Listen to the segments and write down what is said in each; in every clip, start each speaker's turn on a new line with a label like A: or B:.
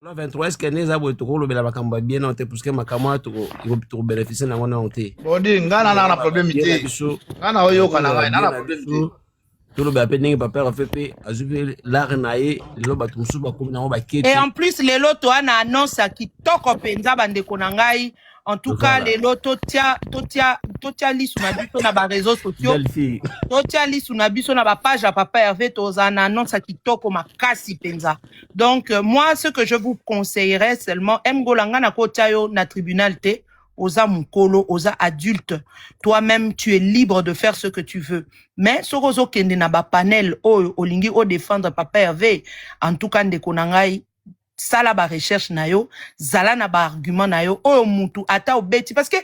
A: Le 23 est-ce que les abos to le bela makamba bien on te parce que makama to bénéficier na ngona on te.
B: Bodi ngana na problème ité. Ngana oyo kana ngai na problème ité.
A: Tout le bapé ningi papa a fait azubi l'art naé le batu musu ba comme na ba keti.
C: Et en plus les loto ana annonce qui toko penza bande konangai. En tout cas, les lotos totia li sur na ba réseaux sociaux. Totia li sur na biso na ba page à papa Hervé tozana annonce qui toko makasi penza. Donc moi ce que je vous conseillerais seulement Mgolanga na kotia yo na tribunal te oza mukolo oza adulte. Toi-même tu es libre de faire ce que tu veux. Mais sorozo kende na ba panel o olingi o défendre papa Hervé en tout cas ndeko nangai sala ba recherche na yo zala na ba argument na yo oyo mutu ata obeti parce que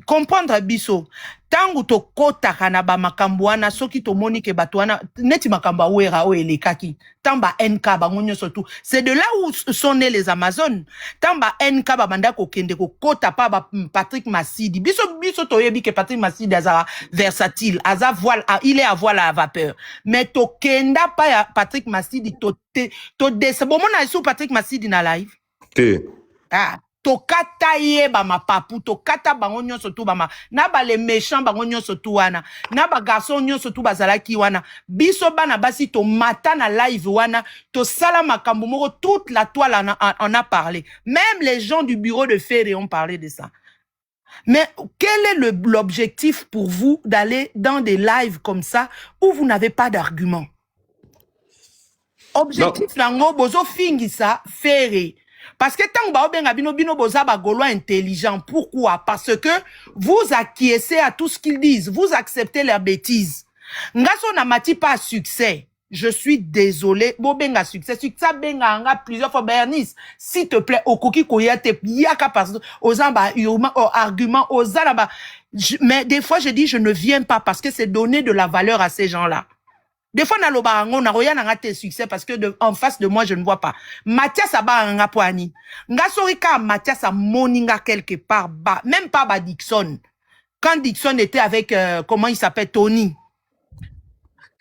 C: comprendre biso tangu to kota kana ba makambo wana soki to moni ke bato wana neti makambo wera o elekaki tamba NK bangonyo surtout c'est de là où sont nés les Amazones tamba NK ba banda ko kende ko kota pa ba Patrick Massidi biso to yebi ke Patrick Massidi azara versatile aza voile il est à voile à vapeur mais to kenda pa ya Patrick Massidi to dese bon mona sou Patrick Massidi na live to kata ye ba mapapu to kata bango nyonso tu bama na ba les méchants bango nyonso tu wana na ba garçon nyonso tu bazalaki wana biso bana basi to mata na live wana to sala makambo moko toute la toile en a parlé même les gens du bureau de Ferré ont parlé de ça. Mais quel est l'objectif pour vous d'aller dans des lives comme ça où vous n'avez pas d'argument? Objectif nango bozo fingisa Ferré. Parce que tant que benga bino boza ba gaulois intelligent. Pourquoi? Parce que vous acquiescez à tout ce qu'ils disent. Vous acceptez leurs bêtises. Ngaso na mati pas succès. Je suis désolé. Bo benga succès. Succès benga anga plusieurs fois Bernice. S'il te plaît, okoki koyate yaka parce ozamba argument ozala mais des fois je dis je ne viens pas parce que c'est donner de la valeur à ces gens-là. Des fois, na lobarango, na roya na ngate succès parce que en face de moi, je ne vois pas. Mathias Abaranga poani. Nga sorika Mathias a moninga quelque part, même pas ba Dixon. Quand Dixon était avec, comment il s'appelle, Tony.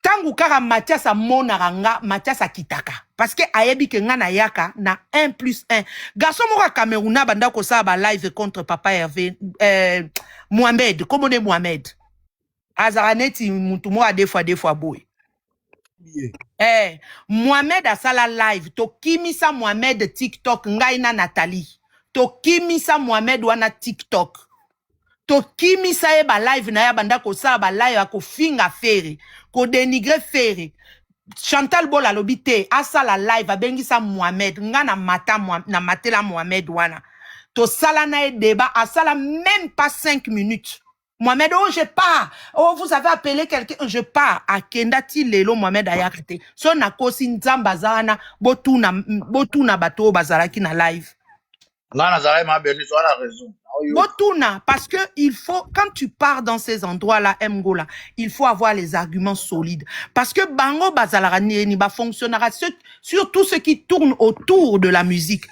C: Tangu kara Mathias a monaranga, Mathias a kitaka. Parce que ayebi ke nga na yaka, na 1+1. Garçon mora Camerouna banda ko sa ba live contre papa Hervé, Mohamed, comment on est Mohamed? Azaraneti, mutumo a des fois boy. Mohamed a sala live to kimisa Mohamed TikTok ngaina Nathalie to kimisa Mohamed wana TikTok to kimisa e ba live na ya banda ko sala ba live ko finga Ferré ko dénigrer Ferré Chantal Bola lobite asala live abengisa Mohamed ngana mata na matela Mohamed wana to sala na e débat asala même pas 5 minutes. Mohamed, oh, je pars. Oh, vous avez appelé quelqu'un. Je pars. A Kendati Lelo Mohamed Ayakate. So na kosi nzambazana. Botuna bato bazaraki na live.
B: Là, Nazaré m'a béni, tu as la raison.
C: Botuna, parce que il faut, quand tu pars dans ces endroits-là, Mgola, il faut avoir les arguments solides. Parce que Bango Bazalarani ni ba fonctionnera surtout ce qui tourne autour de la musique.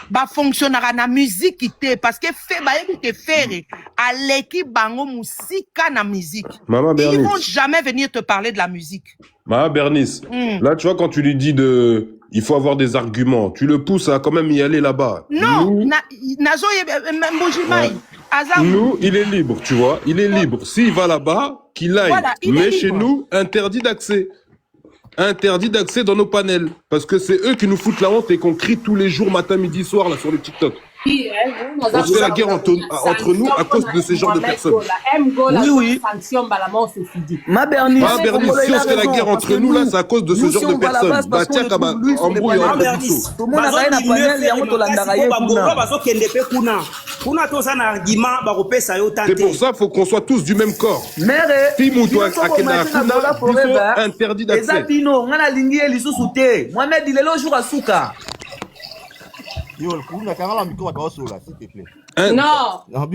C: Ba fonctionnera na musique qui te, parce que fait, ba te faire, à l'équipe Bango musika na musique.
D: Maman Bernice.
C: Ils vont jamais venir te parler de la musique.
D: Maman Bernice, là, tu vois, quand tu lui dis il faut avoir des arguments, tu le pousses à quand même y aller là-bas.
C: Non,
D: nous, il est libre, tu vois, il est libre. S'il va là-bas, qu'il aille. Voilà, mais chez nous, interdit d'accès. Interdit d'accès dans nos panels. Parce que c'est eux qui nous foutent la honte et qu'on crie tous les jours, matin, midi, soir, là, sur le TikTok. On se fait la guerre entre nous à cause de ces genres de personnes.
E: Oui. Ma Bernice,
D: si on se fait la guerre entre nous, là, c'est à cause de ce genre de personnes. Bah, tiens, embrouille entre tous. C'est pour ça qu'il faut qu'on soit tous du même corps. Interdit d'accès.
E: Non,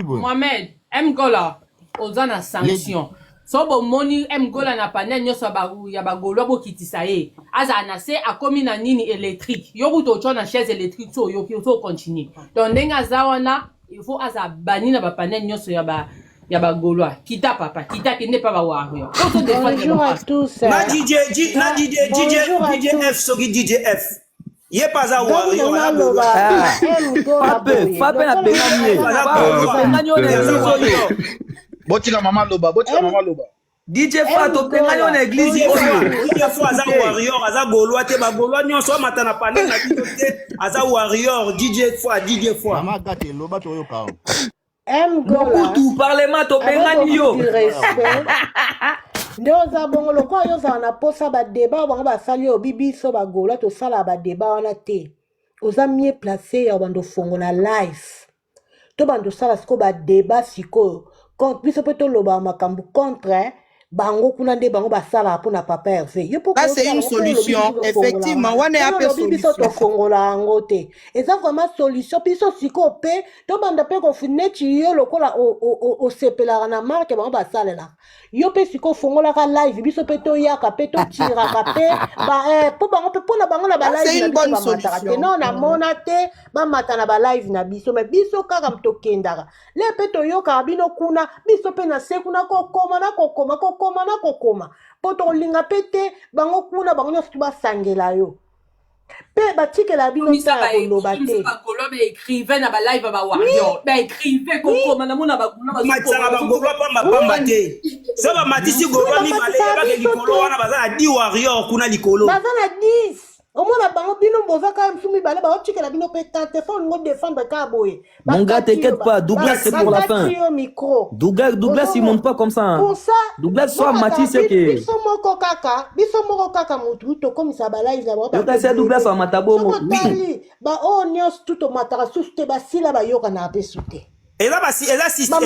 E: Mohamed, Mgola, ozana sanction. So bo moni Mgola na panel nyoso ya bagolo bo kitisa ye. Aza na se akomi na nini électrique. Yoku to chona chaise électrique so yoki so continue. Donc ndenga zawana, il faut aza bani na ba panel nyoso ya bagolo. Kita papa, kita kende pa ba wario.
F: Bonjour à tous.
G: Na DJ F soki DJ F.
F: Yé pas à Wario.
G: Fape na pengamie.
B: Botika maman loba, botika maman loba.
G: DJ Fato pengani on église
F: DJ Fois aza warrior, aza gaulois te ba gaulois nyonso matana panel na bino te, aza warrior, DJ Fois.
B: Maman gate loba to yo ka.
G: Mokutu parlement to pengani yo.
H: Ndoza bongo lokwa yo za na posa ba débat bango ba sali o bibi so ba gaulois to sala ba débat wana te. Oza mieux placé ya bando fongo na live. To bando sala siko ba débat siko. Contre biso pe to loba makambu contre bango kuna nde bango basala pour na papa Hervé.
C: Ça c'est une solution effectivement. Wana ya pe solution.
H: To fongola ngote. Eza vraiment solution biso siko pe to banda pe ko funechi yo lokola o sepela na marque bango basala la. Yo pe siko fongola ka live biso pe to yaka pe to tira ka pe ba po bango pe pona bango na ba live.
C: C'est une bonne solution.
H: Non na mona te ba mata na ba live na biso mais biso kaka mtokendaka. Le pe to yo ka bino kuna biso pe na se kuna ko koma na ko koma poto linga pete bango kuna bango nyoso basangela yo pe batikela bino ta koloba te
E: bakolo be écrivain na ba live ba warrior ba écrivain ko koma na mona ba kuna ba
F: matanga ba golo pamba te so ba matisi golo mi bale ba ke likolo wana baza 10 warrior kuna likolo
H: baza na 10 omona bango bino boza ka msumi bale ba otikela bino pe tante fo ngo défendre ka boye
G: Mon gars, t'inquiète pas, Douglas c'est pour la fin. Douglas il monte pas comme ça.
H: Pour ça,
G: Douglas soit Matisse que.
H: Biso moko kaka mutu to comme ça ba live la
G: ba. C'est Douglas en matabo.
H: Oui. Ba o nyos tout au matara suste ba sila ba yoka na pe sute.
F: Et là système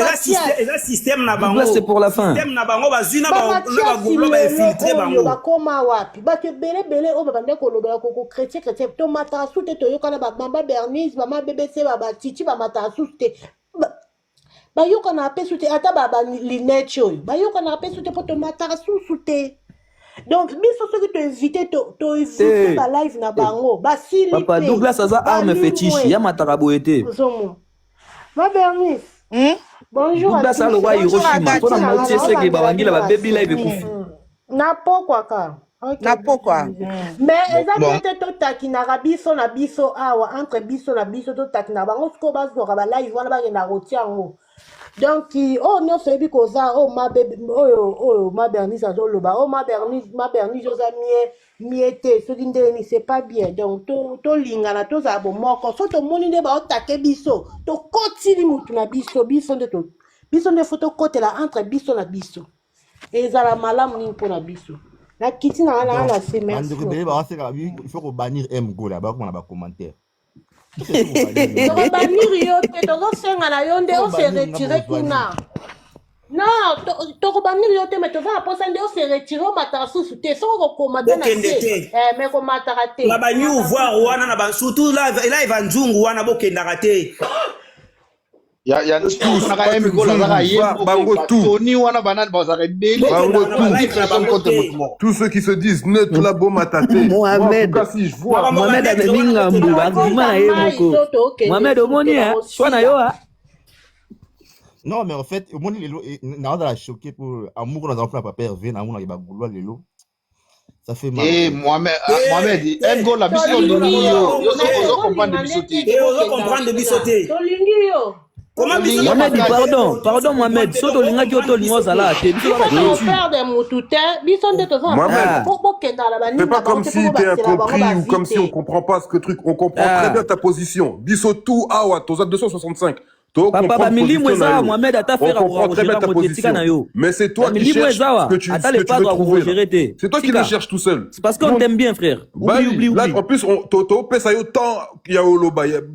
F: na bango.
G: Douglas c'est pour la fin.
F: Système na bango ba zuna ba golo ba filtrer bango.
H: Ba koma wapi? Ba ke bele o ba bande ko loba ko chrétien to matara sute to yoka na ba mama Bernice, mama BBC ba titi ba matara sute. Ba yoka na pe sute ata ba linette yo. Ba yoka na pe sute pour to matara sute. Donc biso ce que tu invité to invité ba live na bango. Ba sili.
G: Papa Douglas aza arme fétiche, ya matara boete.
H: Ma Bernice. Bonjour.
G: Douglas a le roi Hiroshima. Pona motie seke ba wangila ba baby live kufu.
H: Na pokwa ka.
C: Na pokwa.
H: Mais exactement to takinaka biso na biso awa entre biso na biso to takina bango sko bazo ka ba live wana ba na rotiango. Donc non c'est bi koza ma bébé ma Bernice azoloba ma Bernice oza miete so dindeni c'est pas bien donc to lingana to za bo moko so to moni nde ba otake biso to kotili mutu na biso nde photo kote la entre biso na biso ezala malamu ni mpona biso na kiti na la semaine
B: il faut ko bannir MGO là ba ko na ba commentaire
H: bannir yo te to senga na yo nde o se retirer kuna. Non, to bannir yo te mais to va posa nde o se retirer o matara susu te so ko komata na te mais ko matara te
F: la ba new voir wana na ba surtout là va nzungu wana bokendaka te
B: ya tous na MGO la za yembo
D: bango tout
B: Tony wana banane bazaka beli
D: tous ceux qui se disent neutre la bombe attaqué
G: Mohamed si je vois Mohamed ameminga mbuba ngima yemoko Mohamed omoni soit na yo
B: non mais en fait au moins na dans la choqué pour amour dans enfant papa Hervé na amour na ba goulois lelo ça fait mal Mohamed MGO la biso lingi yo comprendre bisoté
F: yo comprendre bisoté
H: to lingi yo.
G: Mohamed, pardon Mohamed, so to linga ki oto lingo zala te biso ba
H: faire des moutoutin, biso nde to za.
D: C'est pas comme si t'es incompris ou comme si on comprend pas ce que truc, on comprend très bien ta position. Biso tout awa toza 265.
G: Papa milimo eza Mohamed ata faire
D: comprend très bien ta position. Mais c'est toi qui cherches ce que tu veux trouver. C'est toi qui le cherches tout seul.
G: C'est parce qu'on t'aime bien frère. Oublie.
D: Là en plus Toto pèse yo temps, il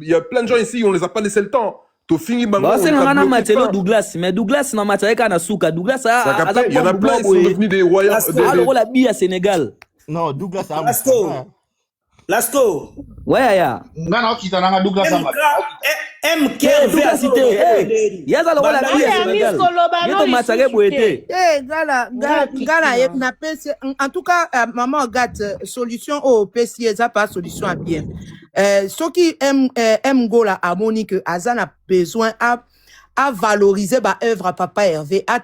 D: y a plein de gens ici, on les a pas laissé le temps. To fini bango.
G: Bah c'est ngana matelo Douglas, mais Douglas na mataka na suka. Douglas
D: il y en a plein qui sont devenus des royaux.
G: Alors la bille à Sénégal.
B: Non, Douglas a
F: Lasto.
G: Ouais ya.
B: Ngana okita na Douglas a
F: MK
G: Douglas ité. Yaza la bille à Sénégal. Yeto mataka boete.
C: Ngana na PC en tout cas maman Gat solution au PC ça pas solution à bien. Ceux qui aiment Gola harmonie que Azan a besoin à valoriser ba œuvre à papa Hervé, à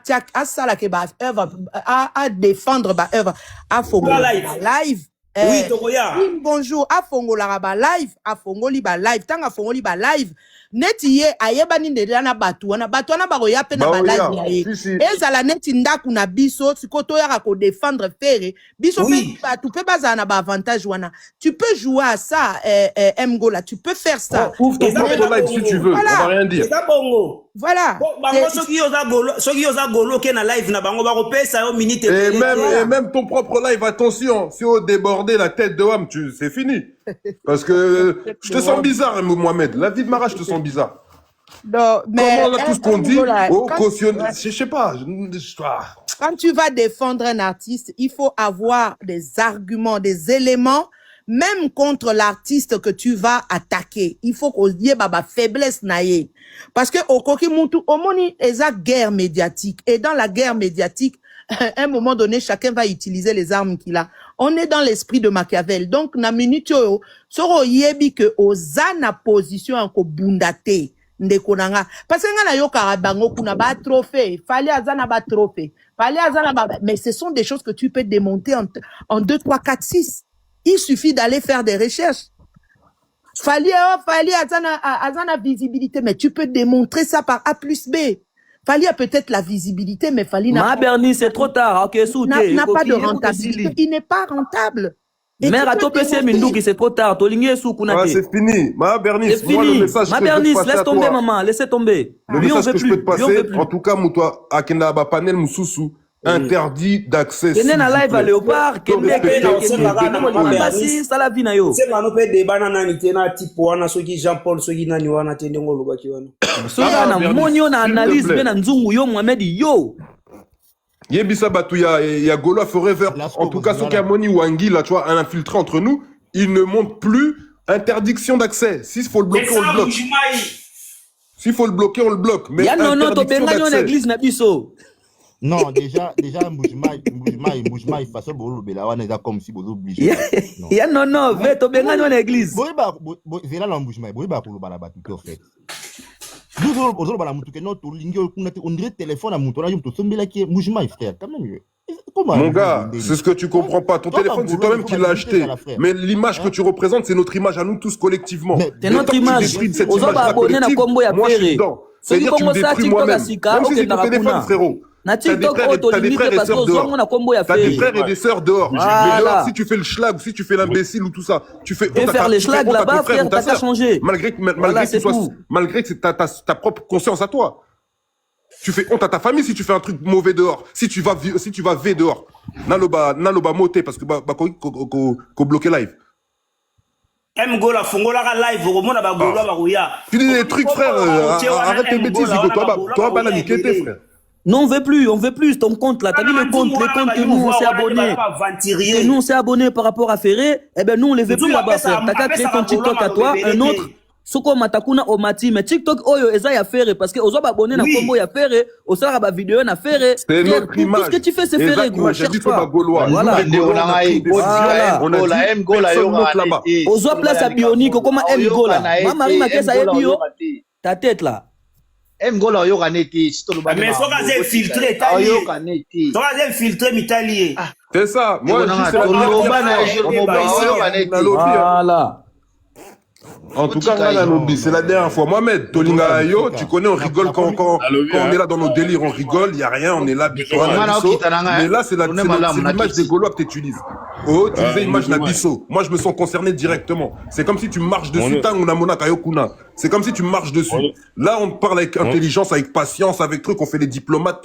C: ça là que ba œuvre à défendre ba œuvre à Fogo live
F: Oui, Tokoya.
C: Bonjour, afongola ba live, afongoli ba live, tanga afongoli ba live. Neti ye ayeba ni ndela batuana baroya pe na ba live ya ye. Ezala neti ndaku na biso, sikoto ya ko défendre faire. Biso pe batu pe bazana ba avantage wana. Tu peux jouer à ça, Mgola, tu peux faire ça.
D: Ouvre ton propre live si tu veux, on va rien dire.
C: Voilà.
F: Bango soki yoza golo ke na live na bango bako pesa yo minute.
D: Et même ton propre live, attention, si on débordait la tête de Wam, c'est fini. Parce que je te sens bizarre, Mohamed. La vie de Mara, je te sens bizarre.
C: Non, mais
D: comment là, tout ce qu'on dit, cautionne, je sais pas.
C: Quand tu vas défendre un artiste, il faut avoir des arguments, des éléments, même contre l'artiste que tu vas attaquer. Il faut qu'on dise baba faiblesse naïe. Parce que au Kokimuntu, au moni, il y a guerre médiatique. Et dans la guerre médiatique, à un moment donné, chacun va utiliser les armes qu'il a. On est dans l'esprit de Machiavel. Donc, na minute yo, soro yebi que ozana position en bundate. Ndekonanga. Parce que nga yo karabango kuna ba trophée. Fallait azana ba trophée. Fallait azana ba. Mais ce sont des choses que tu peux démonter en 2, 3, 4, 6. Il suffit d'aller faire des recherches. Fallait azana visibilité. Mais tu peux démontrer ça par A plus B. Fallait peut-être la visibilité, mais fallait
G: Ma Bernie, c'est trop tard. Ok,
C: n'a pas de rentabilité. Il n'est pas rentable.
G: Mais à toi, c'est trop tard.
D: C'est fini. Ma Bernice,
G: c'est fini. Ma Bernice, laisse tomber, maman. Laissez tomber.
D: Le message que je peux te passer, en tout cas, Moutoua, Akena Panel Moussoussou, interdit d'accès.
G: C'est un live à Léopard. C'est la vie na yo.
F: C'est la nouvelle débat na nitena type wana soki Jean-Paul soki nani wana tendengo lobaki wana.
G: Soka na monyo na analyse be na nzungu yo Mohamed yo.
D: Yebisa batu ya Gaulois Forever. En tout cas, soki Moni Wangi là, tu vois, un infiltré entre nous, il ne montre plus interdiction d'accès. S'il faut le bloquer, on le bloque. S'il faut le bloquer, on le bloque. Mais
G: non, to benga yo na église na biso.
B: Non, déjà, Mboujma, il façon bolo bela wana eza comme si bozo obligé.
G: Ya non, ve to benga yo na église.
B: Boyeba, zela na Mboujma, boyeba ko bala batu en fait. Nous bozo bala mutu ke no to lingi on dirait téléphone à mutu na yo to sombela ki Mboujma frère, quand même.
D: Mon gars, c'est ce que tu comprends pas. Ton téléphone, c'est toi-même qui l'as acheté. Mais l'image que tu représentes, c'est notre image à nous tous collectivement.
G: C'est notre image. Aux autres abonnés na combo ya
D: moi, je suis dedans. C'est-à-dire que tu me détruis moi-même. Même si c'est ton téléphone, frérot. T'as des frères et sœurs dehors. T'as des frères et des sœurs dehors. Mais dehors, si tu fais le schlag, si tu fais l'imbécile ou tout ça, tu fais honte
G: faire les schlags là-bas, frère, t'as qu'à changer.
D: Malgré que t'as ta propre conscience à toi. Tu fais honte à ta famille si tu fais un truc mauvais dehors. Si tu vas V dehors. Naloba moté parce que ko bloqué live.
F: Mgola fongola live romona ba Gaulois barouya.
D: Tu dis des trucs frère, arrête tes bêtises, toi pas la niquer frère.
G: Non, on veut plus ton compte là. T'as vu les comptes que nous on s'est abonnés. Et nous on s'est abonnés par rapport à Ferré. Eh ben nous on les veut plus là-bas frère. T'as qu'à créer ton TikTok à toi, un autre. Soko matakuna omati mais TikTok oyo eza ya Ferré parce que ozo ba abonné na combo ya Ferré, osala ba vidéo na Ferré.
D: C'est notre image.
G: Tout ce que tu fais c'est Ferré gros. Cherche pas.
D: Voilà.
G: On a Mgola yo là-bas. Ozo place à Bionique comme Mgola. Marie Makesa e bio. Ta tête là.
I: Mgola yo kaneti
F: mais so ka ze filtrer tali yo kaneti so ka ze filtrer mitali
D: c'est ça moi je sais
G: voilà.
D: En tout cas, c'est la dernière fois. Mohamed, Tolinga Yo, tu connais, on rigole quand on est là dans nos délires, on rigole, il n'y a rien, on est là, mais là, c'est l'image des Gaulois que tu utilises. Oh, tu disais image Nabiso. Moi, je me sens concerné directement. C'est comme si tu marches dessus, c'est comme si tu marches dessus. Là, on parle avec intelligence, avec patience, avec truc, on fait les diplomates,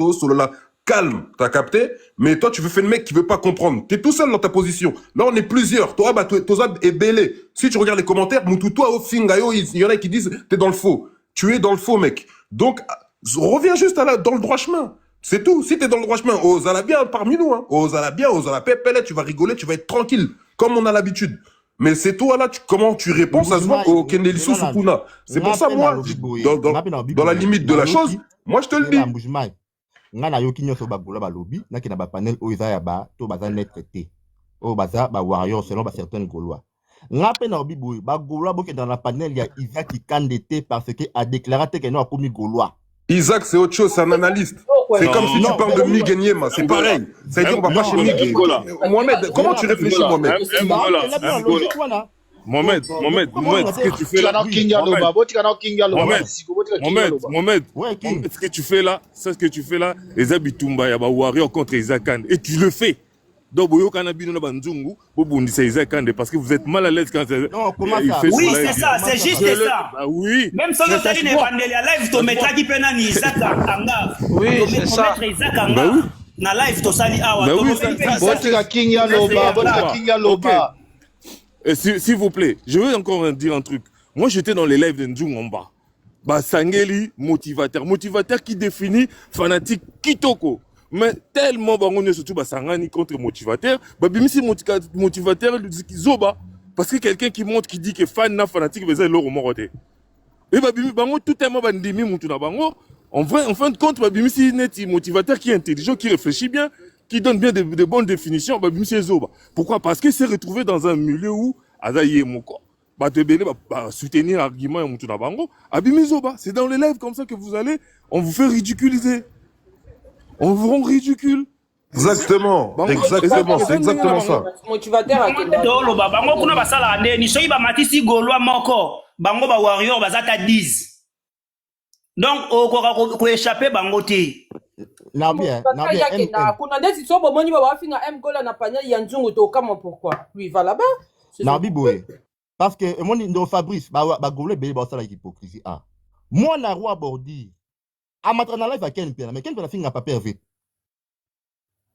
D: calme, t'as capté? Mais toi, tu veux faire le mec qui veut pas comprendre. T'es tout seul dans ta position. Là, on est plusieurs. Toi, Tozab est belé. Si tu regardes les commentaires, Moutou, toi, au Fingayo, il y en a qui disent, t'es dans le faux. Tu es dans le faux, mec. Donc, reviens juste dans le droit chemin. C'est tout. Si t'es dans le droit chemin, osala bien parmi nous, hein. Osala bien, osala pépélé, tu vas rigoler, tu vas être tranquille. Comme on a l'habitude. Mais c'est toi, là, comment tu réponds, ça se voit au Keneliso Sukuna. C'est pour ça, moi, dans la limite de la chose, moi, je te le dis.
B: Nga na yoki nyoso ba Gaulois ba lobby na ki na ba panel o iza ya ba to baza net traité o baza ba warrior selon ba certains Gaulois nga pe na obiboy ba Gaulois boke dans la panel ya Isaac qui candidaté parce que a déclaré que non a commis Gaulois.
D: Isaac c'est autre chose, c'est un analyste. C'est comme si tu parles de Mig et Niema, c'est pareil. Ça veut dire qu'on va pas chez Mig. Mohamed, comment tu réfléchis, Mohamed?
J: Mohamed, ce que tu fais là, Mohamed, ce que tu fais là, c'est ce que tu fais là, les Abitumba, Yaba Warrior contre Isaac Kande, et tu le fais. Donc, vous parce que vous êtes mal à l'aise quand
F: non, comment ça? Oui, c'est ça, c'est juste ça.
J: Bah oui.
F: Même si on t'a dit live, tu mettras qui peut n'ani Isaac Anga. Oui, c'est ça. Isaac Anga. Na live, tu sali awa.
J: S'il vous plaît, je veux encore dire un truc. Moi, j'étais dans les lives de Ndjungomba. Bah, Sangeli, motivateur. Motivateur qui définit fanatique Kitoko. Mais tellement, bah, on est surtout, bah, Sangani contre motivateur. Bah, bimisi motivateur, Zoba. Parce que quelqu'un qui montre, qui dit que fan na fanatique, mais c'est l'euro moroté. Et bah, bimisi, bah, tout est mort, bah, ndimi, moutuna, bah, en fin de compte, bah, bimisi, net, motivateur qui est intelligent, qui réfléchit bien, qui donne bien de bonnes définitions, bah, bimisi, Zoba. Pourquoi? Parce qu'il s'est retrouvé dans un milieu où, Azaïe Moko, bah, te béné, bah, soutenir l'argument, et moutuna, bango. Abimi, Zoba. C'est dans les lives comme ça que vous allez, on vous fait ridiculiser. On vous rend ridicule.
D: Exactement, exactement, c'est exactement ça.
E: Motivateur à quel
F: Dolo ba bango kuna basala ande ni soyi ba matisi golwa moko bango ba warrior bazata 10. Donc ko échapper bango te.
B: Na bien.
E: Kuna ndesi so bo moni ba finga Gola na panya ya nzungu to kama pourquoi? Lui va là-bas.
B: Na biboé. Parce que mon ndo Fabrice ba golwe be ba sala hypocrisie ah. Moi na roi bordi. A matra na live à Ken Pena, mais Ken Pena finga pas pervers.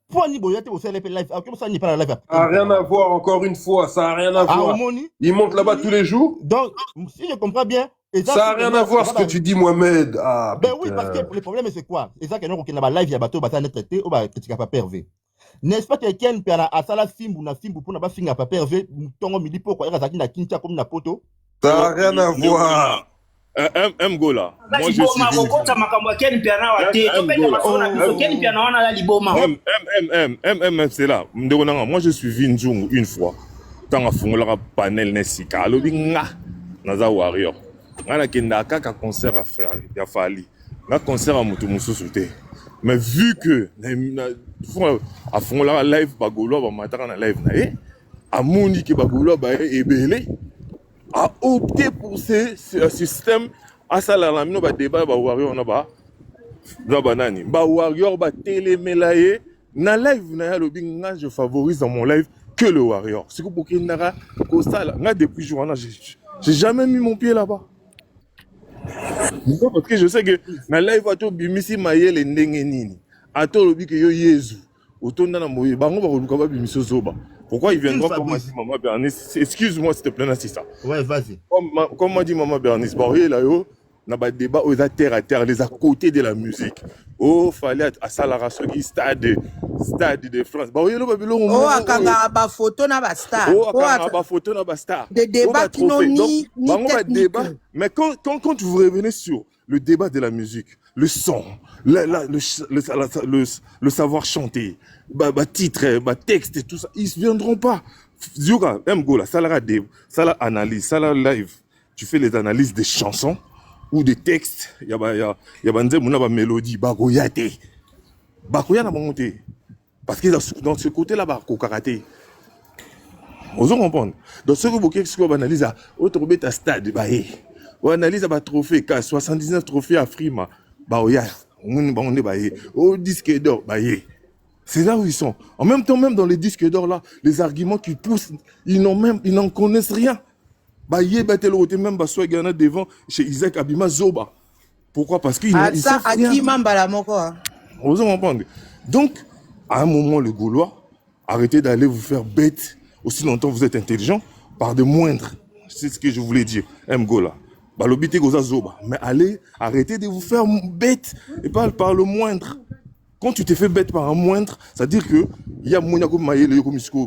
B: Pour ni boyate au CLP live, comme ça n'est pas la live.
D: Ça n'a rien à voir, encore une fois, ça n'a rien à voir. Il monte là-bas tous les jours.
B: Donc, si je comprends bien,
D: ça n'a rien à voir ce que tu dis, Mohamed. Ah,
B: ben oui, parce que le problème c'est quoi? C'est ça que nous, on a live, il y a bateau, bata traité, on va critiquer pas pervers. N'est-ce pas que Ken Pena a sala simbu na simbu pour ne pas finga pas pervers, tongo midi pourquoi il y a na kincha comme na poto?
D: Ça n'a rien à voir.
J: Gola. Moi, je suis c'est là. Moi, je suis Vinjung une fois. Quand on a panel Nessika, alobi nga naza warrior. Ngana kenda kaka concert à faire, ya fali. Na concert à mutu mususu te. Mais vu que à fond la live bagolo ba mataka na live na amoni ke bagolo ba ebele a opté pour ce système à ça la mino ba débat ba warrior na ba banani ba warrior ba télémelaye na live na ya lobi nga je favorise dans mon live que le warrior. C'est que pour qu'il n'a pas ça là depuis jour là j'ai jamais mis mon pied là-bas. Parce que je sais que na live ato bimisi mayele ndenge nini ato lobi que yo yezu otonda na moye bango ba koluka ba bimisi zoba. Pourquoi il viendra comme m'a dit maman Bernice? Excuse-moi s'il te plaît, c'est ça.
B: Ouais, vas-y.
J: Comme m'a dit maman Bernice, bah oui là yo, na ba débat aux terre à terre, les à côté de la musique. Oh, fallait à Salara Sogi stade de France. Bah oui là ba bilo.
C: Oh, akanga ba photo na ba star.
J: Oh, akanga ba photo na ba star.
C: Des débats qui n'ont ni
J: débat. Mais quand vous revenez sur le débat de la musique, le son, le savoir chanter, titre, texte et tout ça, ils ne viendront pas. Zioga, Gola, ça la analyse, ça la live. Tu fais les analyses des chansons ou des textes. Il y a une mélodie, bagoyate. Bagoya n'a pas monté. Parce que dans ce côté-là, il karaté. Vous comprenez? Dans ce que vous analysez, autre bête à stade, on analyse un trophée, 79 trophées à Frima, on est au disque d'or, c'est là où ils sont. En même temps, même dans les disques d'or là, les arguments qu'ils poussent, ils n'en connaissent rien. Même devant chez Isaac Abima Zoba. Pourquoi? Parce qu'ils savent rien. Vous comprenez? Donc, à un moment, le Gaulois, arrêtez d'aller vous faire bête. Aussi longtemps vous êtes intelligent, par de moindres. C'est ce que je voulais dire. Gola. Mais allez, arrêtez de vous faire bête et pas par le moindre. Quand tu te fais bête par un moindre, ça veut dire que il y a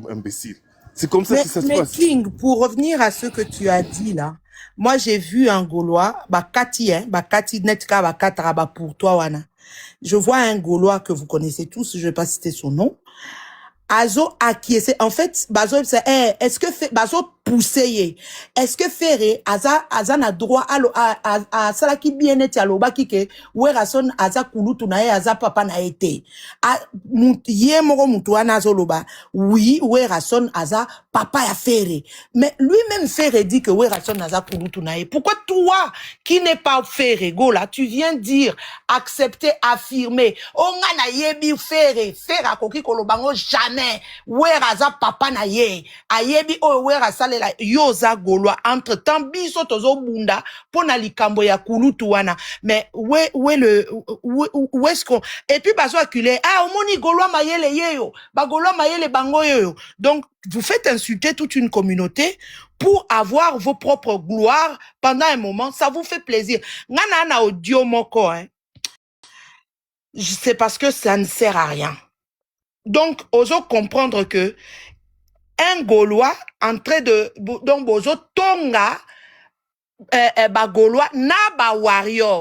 J: imbécile. C'est comme ça que ça se passe.
C: Mais King, pour revenir à ce que tu as dit là, moi j'ai vu un Gaulois, Kati Netka, pour toi, Wana. Je vois un Gaulois que vous connaissez tous, je ne vais pas citer son nom. Azo acquiescé. En fait, Bazo, est-ce que Bazo
H: pousser. Est-ce que Ferré aza na droit à sala ki bien et aloba kike werason aza kulutu na ye aza papa na été ye moko mutu wana azoloba oui werason aza papa ya Ferré, mais lui-même Ferré dit que werason aza kulutu na ye. Pourquoi toi qui n'est pas Ferré Gola tu viens dire accepter affirmer onga na yebi Ferré akoki kolobango jamais weraza papa na ye ayebi o wera salela yoza golwa entre temps biso tozo bunda pona likambo ya kulutu wana, mais où est-ce qu'on et puis bazo acculé omoni golwa mayele yeyo ba golwa mayele bango yoyo. Donc vous faites insulter toute une communauté pour avoir vos propres gloires pendant un moment, ça vous fait plaisir. Ngana na audio moko c'est parce que ça ne sert à rien. Donc oso comprendre que un Gaulois en train de donc bozo tonga ba Gaulois na ba warrior